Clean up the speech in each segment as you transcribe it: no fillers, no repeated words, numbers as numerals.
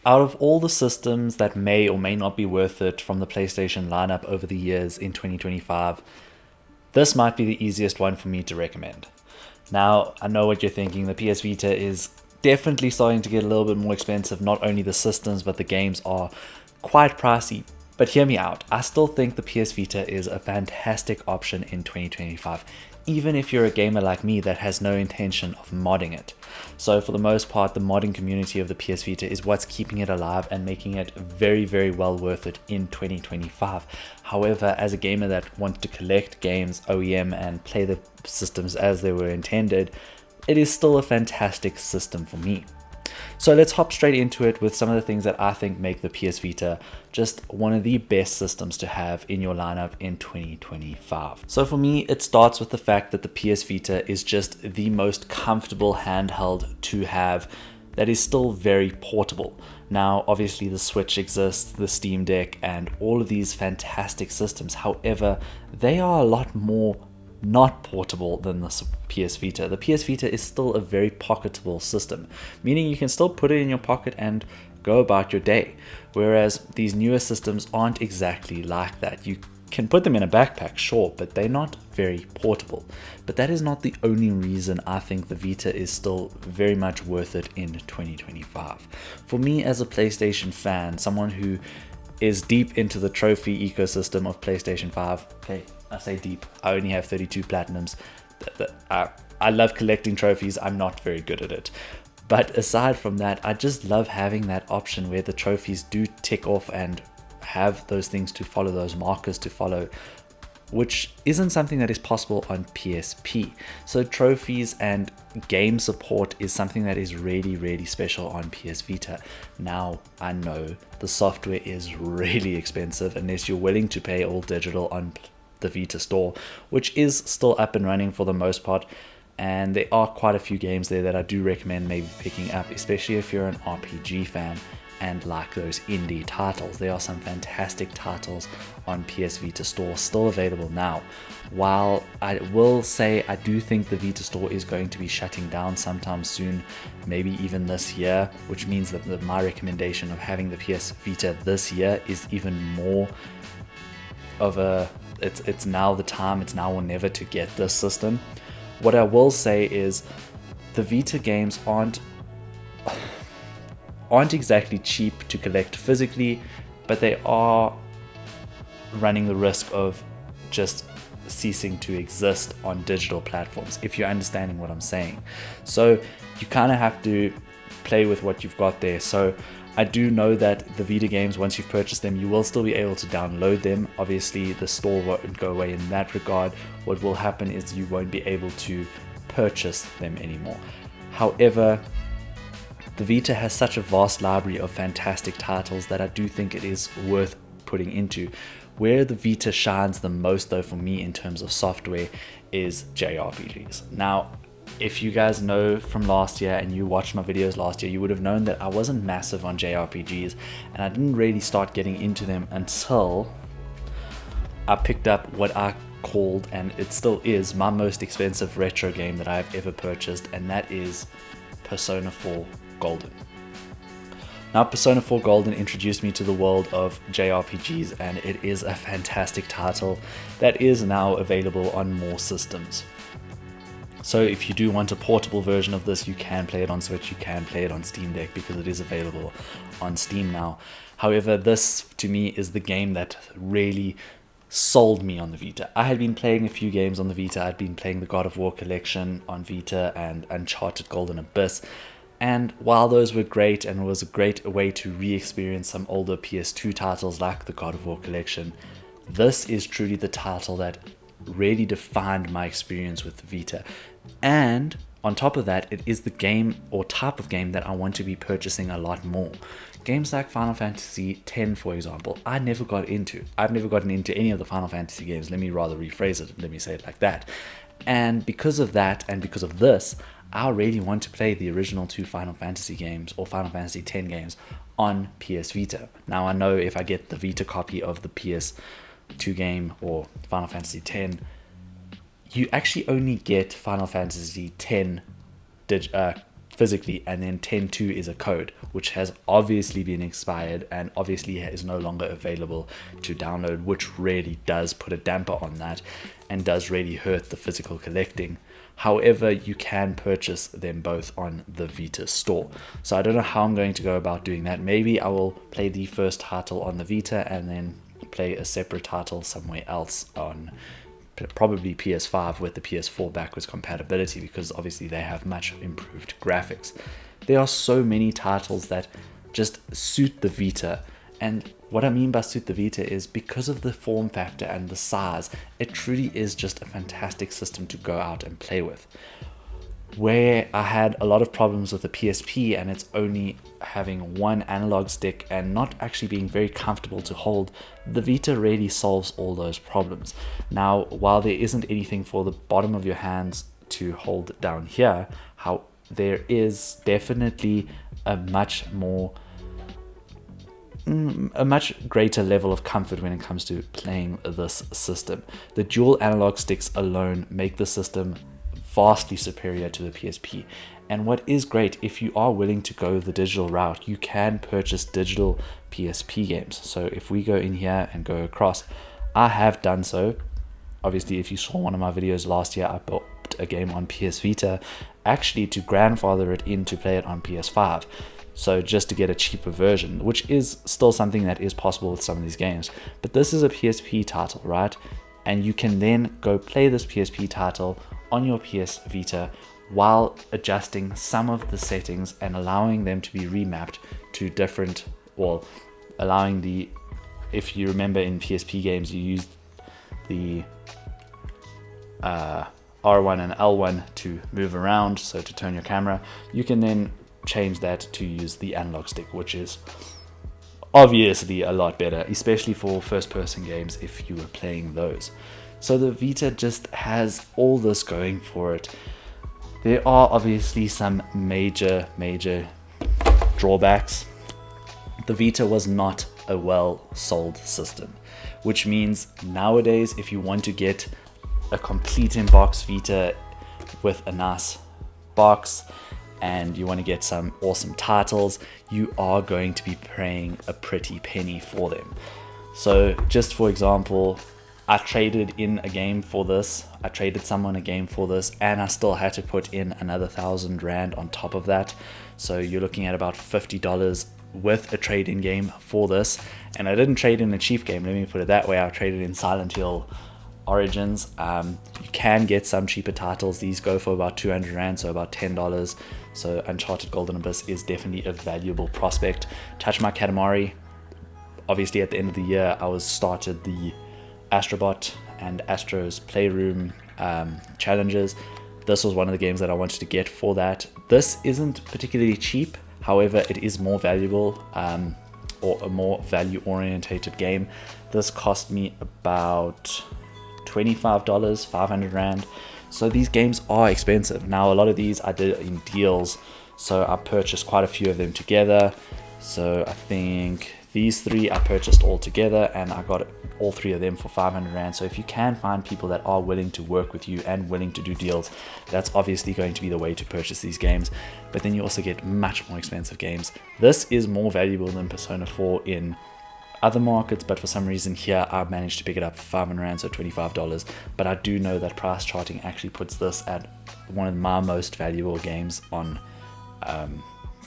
Out of all the systems that may or may not be worth it from the PlayStation lineup over the years in 2025, this might be the easiest one for me to recommend. Now, I know what you're thinking. The PS Vita is definitely starting to get a little bit more expensive. Not only the systems, but the games are quite pricey. But hear me out. I still think the PS Vita is a fantastic option in 2025, even if you're a gamer like me that has no intention of modding it. So for the most part, the modding community of the PS Vita is what's keeping it alive and making it very, very well worth it in 2025. However, as a gamer that wants to collect games, OEM, and play the systems as they were intended, it is still a fantastic system for me. So let's hop straight into it with some of the things that I think make the PS Vita just one of the best systems to have in your lineup in 2025. So for me, it starts with the fact that the PS Vita is just the most comfortable handheld to have that is still very portable. Now, obviously the Switch exists, the Steam Deck, and all of these fantastic systems. However, they are a lot more not portable than the PS Vita. The PS Vita is still a very pocketable system, meaning you can still put it in your pocket and go about your day. Whereas these newer systems aren't exactly like that. You can put them in a backpack, sure, but they're not very portable. But that is not the only reason I think the Vita is still very much worth it in 2025. For me, as a PlayStation fan, someone who is deep into the trophy ecosystem of PlayStation 5. Okay, I say deep. I only have 32 platinums. I love collecting trophies. I'm not very good at it. But aside from that, I just love having that option where the trophies do tick off and have those things to follow, those markers to follow, which isn't something that is possible on PSP. So trophies and game support is something that is really, really special on PS Vita. Now, I know the software is really expensive unless you're willing to pay all digital on the Vita store, which is still up and running for the most part. And there are quite a few games there that I do recommend maybe picking up, especially if you're an RPG fan and like those indie titles. There are some fantastic titles on PS Vita store still available now. While I will say I do think the Vita store is going to be shutting down sometime soon, maybe even this year, which means that my recommendation of having the PS Vita this year is even more of a it's now the time, it's now or never to get this system. What I will say is the Vita games aren't exactly cheap to collect physically, but they are running the risk of just ceasing to exist on digital platforms, if you're understanding what I'm saying. So you kind of have to play with what you've got there. So I do know that the Vita games, once you've purchased them, you will still be able to download them. Obviously, the store won't go away in that regard. What will happen is you won't be able to purchase them anymore. However, the Vita has such a vast library of fantastic titles that I do think it is worth putting into. Where the Vita shines the most, though, for me in terms of software is JRPGs. Now, if you guys know from last year and you watched my videos last year, you would have known that I wasn't massive on JRPGs and I didn't really start getting into them until I picked up what I called, and it still is, my most expensive retro game that I've ever purchased, and that is Persona 4 Golden. Now, Persona 4 Golden introduced me to the world of JRPGs, and it is a fantastic title that is now available on more systems. So if you do want a portable version of this, you can play it on Switch, you can play it on Steam Deck because it is available on Steam now. However, this to me is the game that really sold me on the Vita. I had been playing a few games on the Vita. I'd been playing the God of War collection on Vita and Uncharted Golden Abyss. And while those were great and it was a great way to re-experience some older PS2 titles like the God of War collection, this is truly the title that really defined my experience with the Vita. And on top of that, it is the game or type of game that I want to be purchasing a lot more. Games like Final Fantasy X, for example, I've never gotten into any of the Final Fantasy games. Let me rather rephrase it. Let me say it like that. And because of that, and because of this, I really want to play the original 2 Final Fantasy games or Final Fantasy X games on PS Vita. Now, I know if I get the Vita copy of the PS2 game or Final Fantasy X, you actually only get Final Fantasy X physically, and then 10.2 is a code which has obviously been expired and obviously is no longer available to download, which really does put a damper on that and does really hurt the physical collecting. However, you can purchase them both on the Vita store. So I don't know how I'm going to go about doing that. Maybe I will play the first title on the Vita and then play a separate title somewhere else on probably PS5 with the PS4 backwards compatibility, because obviously they have much improved graphics. There are so many titles that just suit the Vita, and what I mean by suit the Vita is because of the form factor and the size, it truly is just a fantastic system to go out and play with. Where I had a lot of problems with the PSP and it's only having one analog stick and not actually being very comfortable to hold, the Vita really solves all those problems. Now, while there isn't anything for the bottom of your hands to hold down here, how there is definitely a much greater level of comfort when it comes to playing this system. The dual analog sticks alone make the system vastly superior to the PSP. And what is great, if you are willing to go the digital route, you can purchase digital PSP games. So if we go in here and go across, I have done so. Obviously, if you saw one of my videos last year, I bought a game on PS Vita actually to grandfather it in to play it on PS5. So just to get a cheaper version, which is still something that is possible with some of these games. But this is a PSP title, right? And you can then go play this PSP title on your PS Vita while adjusting some of the settings and allowing them to be remapped to different, well, allowing the, if you remember in PSP games, you used the R1 and L1 to move around, so to turn your camera. You can then change that to use the analog stick, which is obviously a lot better, especially for first-person games if you were playing those. So the Vita just has all this going for it. There are obviously some major drawbacks. The Vita was not a well-sold system, which means nowadays if you want to get a complete in-box Vita with a nice box and you want to get some awesome titles, you are going to be paying a pretty penny for them. So just for example, I traded in a game for this, I traded someone a game for this, and I still had to put in another 1,000 Rand on top of that. So you're looking at about $50 with a trade-in game for this. And I didn't trade in a cheap game, let me put it that way. I traded in Silent Hill Origins. You can get some cheaper titles. These go for about 200 Rand, so about $10. So Uncharted Golden Abyss is definitely a valuable prospect. Touch My Katamari, obviously at the end of the year I was started the Astrobot and Astro's Playroom challenges. This was one of the games that I wanted to get for that. This isn't particularly cheap, however it is more valuable, or a more value orientated game. This cost me about $25, 500 Rand. So these games are expensive. Now a lot of these I did in deals, so I purchased quite a few of them together. So I think these three I purchased all together and I got all three of them for 500 Rand. So if you can find people that are willing to work with you and willing to do deals, that's obviously going to be the way to purchase these games. But then you also get much more expensive games. This is more valuable than Persona 4 in other markets, but for some reason here I managed to pick it up for 500 Rand, so $25. But I do know that price charting actually puts this at one of my most valuable games on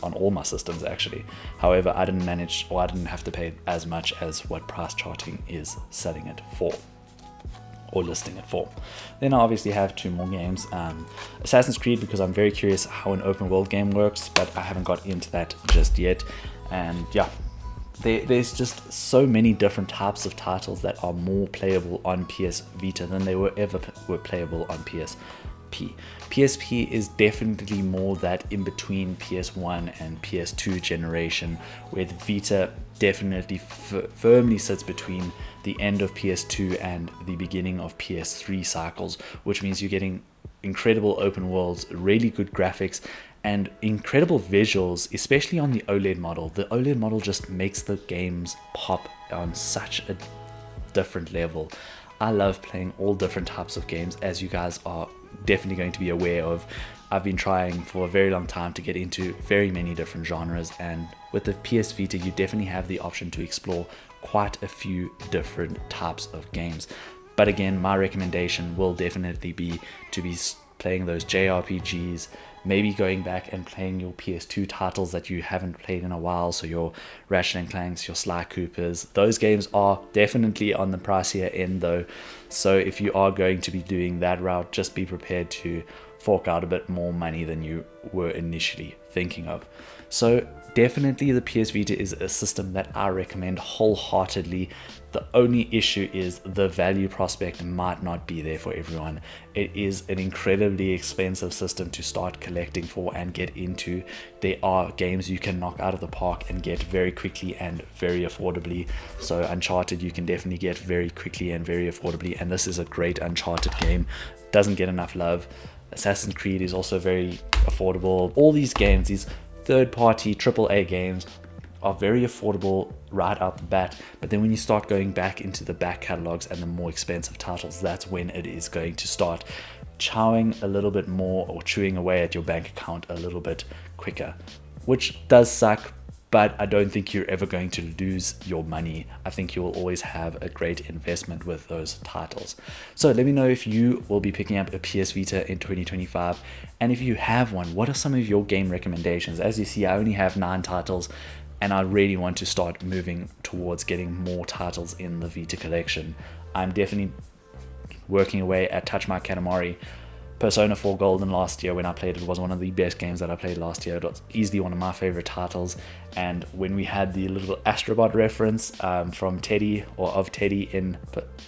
all my systems actually. However, I didn't have to pay as much as what price charting is selling it for or listing it for. Then I obviously have two more games. Assassin's Creed, because I'm very curious how an open world game works, but I haven't got into that just yet. And yeah, there's just so many different types of titles that are more playable on PS Vita than they were playable on PSP. PSP is definitely more that in between PS1 and PS2 generation, where the Vita definitely firmly sits between the end of PS2 and the beginning of PS3 cycles, which means you're getting incredible open worlds, really good graphics, and incredible visuals, especially on the OLED model. The OLED model just makes the games pop on such a different level. I love playing all different types of games, as you guys are definitely going to be aware of. I've been trying for a very long time to get into very many different genres, and with the PS Vita you definitely have the option to explore quite a few different types of games. But again, my recommendation will definitely be to be playing those JRPGs, maybe going back and playing your PS2 titles that you haven't played in a while, so your Ratchet and Clanks, your Sly Coopers. Those games are definitely on the pricier end though, so if you are going to be doing that route, just be prepared to fork out a bit more money than you were initially thinking of. So definitely the PS Vita is a system that I recommend wholeheartedly. The only issue is the value prospect might not be there for everyone. It is an incredibly expensive system to start collecting for and get into. There are games you can knock out of the park and get very quickly and very affordably. So Uncharted you can definitely get very quickly and very affordably, and this is a great Uncharted game. Doesn't get enough love. Assassin's Creed is also very affordable. All these games, these third-party AAA games, are very affordable right out the bat, but then when you start going back into the back catalogs and the more expensive titles, that's when it is going to start chowing a little bit more, or chewing away at your bank account a little bit quicker, which does suck. But I don't think you're ever going to lose your money. I think you will always have a great investment with those titles. So let me know if you will be picking up a PS Vita in 2025. And if you have one, what are some of your game recommendations? As you see, I only have 9 titles, and I really want to start moving towards getting more titles in the Vita collection. I'm definitely working away at Touch My Katamari. Persona 4 Golden last year when I played it was one of the best games that I played last year. It was easily one of my favorite titles, and when we had the little Astrobot reference from Teddy, or of Teddy in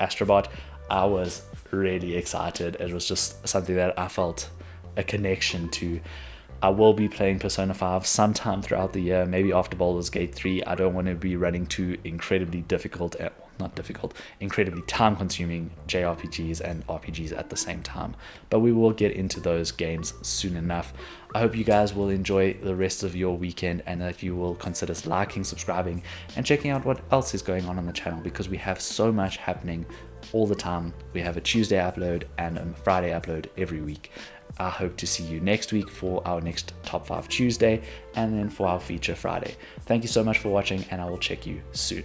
Astrobot, I was really excited. It was just something that I felt a connection to. I will be playing Persona 5 sometime throughout the year, maybe after Baldur's Gate 3. I don't want to be running two incredibly incredibly time-consuming JRPGs and RPGs at the same time. But we will get into those games soon enough. I hope you guys will enjoy the rest of your weekend, and that you will consider liking, subscribing, and checking out what else is going on the channel, because we have so much happening all the time. We have a Tuesday upload and a Friday upload every week. I hope to see you next week for our next Top 5 Tuesday, and then for our Feature Friday. Thank you so much for watching, and I will check you soon.